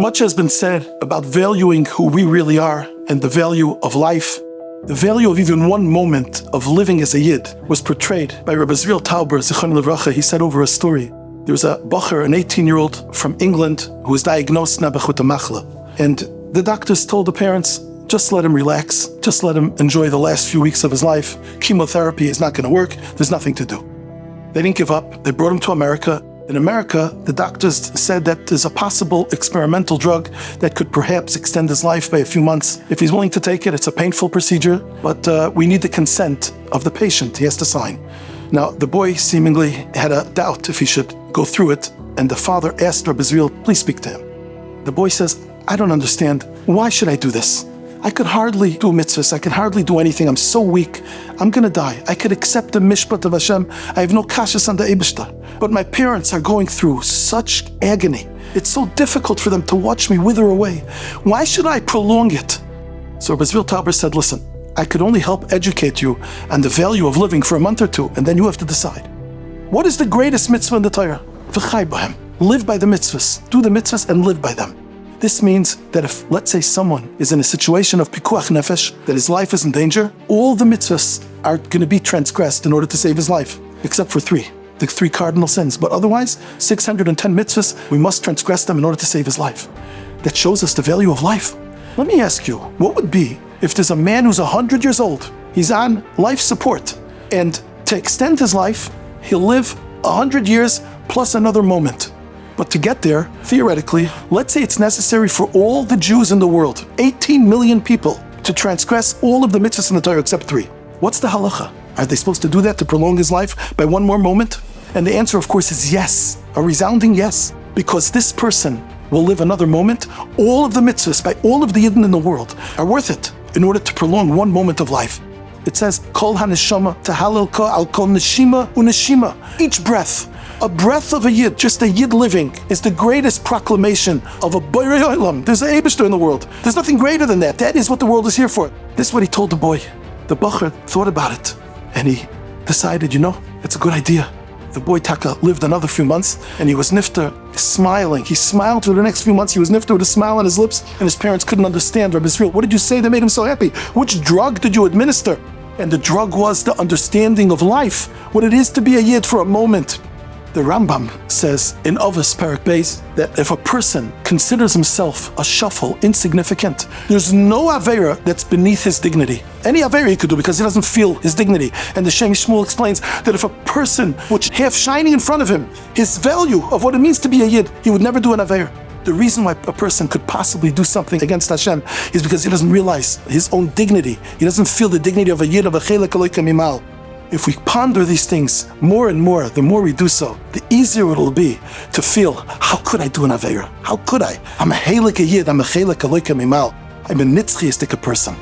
Much has been said about valuing who we really are and the value of life. The value of even one moment of living as a Yid was portrayed by Rabbi Tauber, Zichron Livracha. He said over a story, there was a bacher, an 18-year-old from England, who was diagnosed with a machla. And the doctors told the parents, just let him relax, just let him enjoy the last few weeks of his life. Chemotherapy is not going to work, there's nothing to do. They didn't give up, they brought him to America. In America, the doctors said that there's a possible experimental drug that could perhaps extend his life by a few months. If he's willing to take it, it's a painful procedure, but we need the consent of the patient. He has to sign. Now, the boy seemingly had a doubt if he should go through it, and the father asked Rabbi Zriel, please speak to him. The boy says, I don't understand. Why should I do this? I could hardly do mitzvahs. I could hardly do anything. I'm so weak. I'm going to die. I could accept the mishpat of Hashem. I have no kashas on the Eibishter. But my parents are going through such agony. It's so difficult for them to watch me wither away. Why should I prolong it? So Rabbi Tauber said, listen, I could only help educate you on the value of living for a month or two, and then you have to decide. What is the greatest mitzvah in the Torah? V'chai b'hem. Live by the mitzvahs. Do the mitzvahs and live by them. This means that if, let's say, someone is in a situation of pikuach nefesh, that his life is in danger, all the mitzvahs are going to be transgressed in order to save his life, except for the three cardinal sins. But otherwise, 610 mitzvahs, we must transgress them in order to save his life. That shows us the value of life. Let me ask you, what would be if there's a man who's 100 years old, he's on life support, and to extend his life, he'll live 100 years plus another moment. But to get there, theoretically, let's say it's necessary for all the Jews in the world, 18 million people, to transgress all of the mitzvahs in the Torah except 3. What's the halacha? Are they supposed to do that to prolong his life by one more moment? And the answer, of course, is yes, a resounding yes, because this person will live another moment. All of the mitzvahs by all of the Yidden in the world are worth it in order to prolong one moment of life. It says, Kol haneshama tahalel ka al kol neshima uneshima. Each breath, a breath of a Yid, just a Yid living, is the greatest proclamation of a Borei Olam. There's an Eibishter in the world. There's nothing greater than that. That is what the world is here for. This is what he told the boy. The bacher thought about it, and he decided, it's a good idea. The boy Taka lived another few months, and he was nifter, smiling. He smiled for the next few months. He was nifter with a smile on his lips, and his parents couldn't understand. Rabbi Israel, what did you say that made him so happy? Which drug did you administer? And the drug was the understanding of life, what it is to be a Yid for a moment. The Rambam says in Avos Perek Beis that if a person considers himself a shuffle, insignificant, there's no Aveira that's beneath his dignity. Any Aveira he could do because he doesn't feel his dignity. And the Shem Shmuel explains that if a person which half shining in front of him, his value of what it means to be a Yid, he would never do an Aveira. The reason why a person could possibly do something against Hashem is because he doesn't realize his own dignity. He doesn't feel the dignity of a Yid, of a Chelek Eloka Mimal. If we ponder these things more and more, the more we do so, the easier it'll be to feel, how could I do an Aveira? How could I? I'm a Chelek Yid, I'm a Chelek Eloka Mimal. I'm a nitzchiistic person.